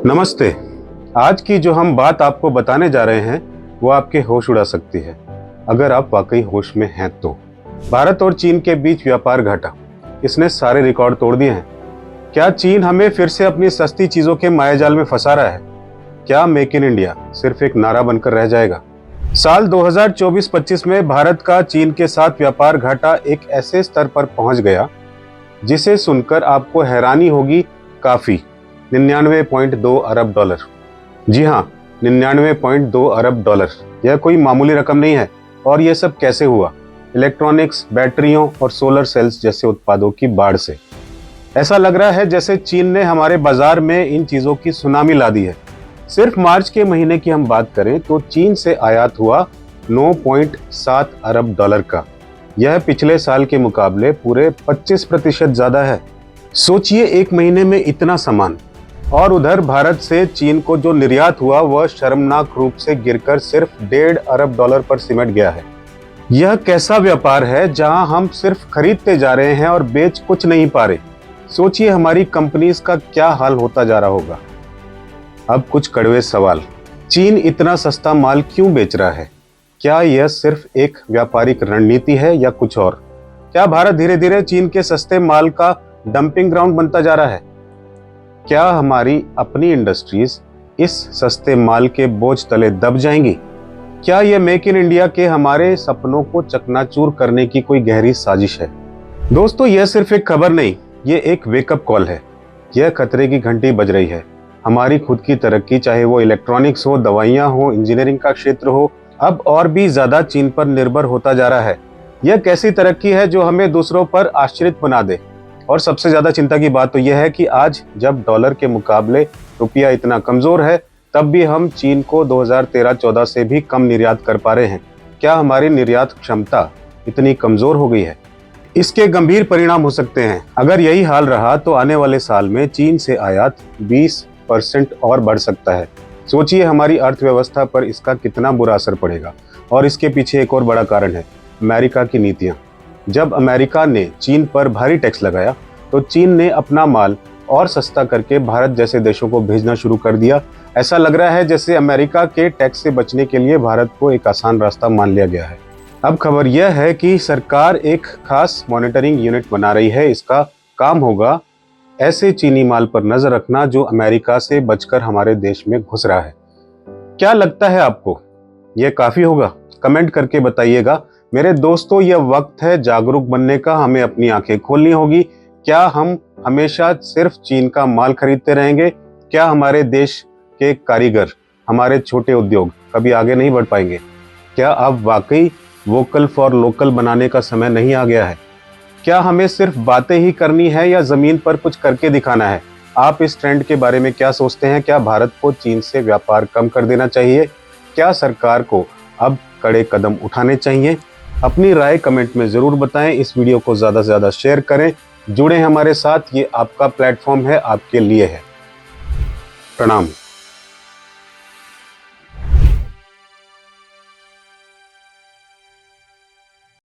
नमस्ते। आज की जो हम बात आपको बताने जा रहे हैं वो आपके होश उड़ा सकती है, अगर आप वाकई होश में हैं तो। भारत और चीन के बीच व्यापार घाटा, इसने सारे रिकॉर्ड तोड़ दिए हैं। क्या चीन हमें फिर से अपनी सस्ती चीजों के मायाजाल में फंसा रहा है? क्या मेक इन इंडिया सिर्फ एक नारा बनकर रह जाएगा? साल 2024-25 में भारत का चीन के साथ व्यापार घाटा एक ऐसे स्तर पर पहुंच गया जिसे सुनकर आपको हैरानी होगी काफी। 99.2 अरब डॉलर। जी हाँ, 99.2 अरब डॉलर। यह कोई मामूली रकम नहीं है। और यह सब कैसे हुआ? इलेक्ट्रॉनिक्स, बैटरियों और सोलर सेल्स जैसे उत्पादों की बाढ़ से। ऐसा लग रहा है जैसे चीन ने हमारे बाजार में इन चीजों की सुनामी ला दी है। सिर्फ मार्च के महीने की हम बात करें तो चीन से आयात हुआ 9.7 अरब डॉलर का। यह पिछले साल के मुकाबले पूरे 25% ज्यादा है। सोचिए, एक महीने में इतना सामान। और उधर भारत से चीन को जो निर्यात हुआ वह शर्मनाक रूप से गिरकर सिर्फ 1.5 अरब डॉलर पर सिमट गया है। यह कैसा व्यापार है जहां हम सिर्फ खरीदते जा रहे हैं और बेच कुछ नहीं पा रहे? सोचिए हमारी कंपनीज का क्या हाल होता जा रहा होगा। अब कुछ कड़वे सवाल। चीन इतना सस्ता माल क्यों बेच रहा है? क्या यह सिर्फ एक व्यापारिक रणनीति है या कुछ और? क्या भारत धीरे धीरे चीन के सस्ते माल का डंपिंग ग्राउंड बनता जा रहा है? क्या हमारी अपनी इंडस्ट्रीज इस सस्ते माल के बोझ तले दब जाएंगी? क्या यह मेक इन इंडिया के हमारे सपनों को चकनाचूर करने की कोई गहरी साजिश है? दोस्तों, यह सिर्फ एक खबर नहीं, यह एक वेकअप कॉल है। यह खतरे की घंटी बज रही है। हमारी खुद की तरक्की, चाहे वो इलेक्ट्रॉनिक्स हो, दवाइयां हो, इंजीनियरिंग का क्षेत्र हो, अब और भी ज्यादा चीन पर निर्भर होता जा रहा है। यह कैसी तरक्की है जो हमें दूसरों पर आश्चर्य बना दे? और सबसे ज्यादा चिंता की बात तो यह है कि आज जब डॉलर के मुकाबले रुपया इतना कमजोर है, तब भी हम चीन को 2013-14 से भी कम निर्यात कर पा रहे हैं। क्या हमारी निर्यात क्षमता इतनी कमजोर हो गई है? इसके गंभीर परिणाम हो सकते हैं। अगर यही हाल रहा तो आने वाले साल में चीन से आयात 20% और बढ़ सकता है। सोचिए हमारी अर्थव्यवस्था पर इसका कितना बुरा असर पड़ेगा। और इसके पीछे एक और बड़ा कारण है, अमेरिका की नीतियां। जब अमेरिका ने चीन पर भारी टैक्स लगाया तो चीन ने अपना माल और सस्ता करके भारत जैसे देशों को भेजना शुरू कर दिया। ऐसा लग रहा है जैसे अमेरिका के टैक्स से बचने के लिए भारत को एक आसान रास्ता मान लिया गया है। अब खबर यह है कि सरकार एक खास मॉनिटरिंग यूनिट बना रही है। इसका काम होगा ऐसे चीनी माल पर नजर रखना जो अमेरिका से बचकर हमारे देश में घुस रहा है। क्या लगता है आपको, यह काफी होगा? कमेंट करके बताइएगा। मेरे दोस्तों, यह वक्त है जागरूक बनने का। हमें अपनी आंखें खोलनी होगी। क्या हम हमेशा सिर्फ चीन का माल खरीदते रहेंगे? क्या हमारे देश के कारीगर, हमारे छोटे उद्योग कभी आगे नहीं बढ़ पाएंगे? क्या अब वाकई वोकल फॉर लोकल बनाने का समय नहीं आ गया है? क्या हमें सिर्फ बातें ही करनी है या जमीन पर कुछ करके दिखाना है? आप इस ट्रेंड के बारे में क्या सोचते हैं? क्या भारत को चीन से व्यापार कम कर देना चाहिए? क्या सरकार को अब कड़े कदम उठाने चाहिए? अपनी राय कमेंट में जरूर बताएं। इस वीडियो को ज्यादा से ज्यादा शेयर करें। जुड़े हमारे साथ, ये आपका प्लेटफॉर्म है, आपके लिए है। प्रणाम।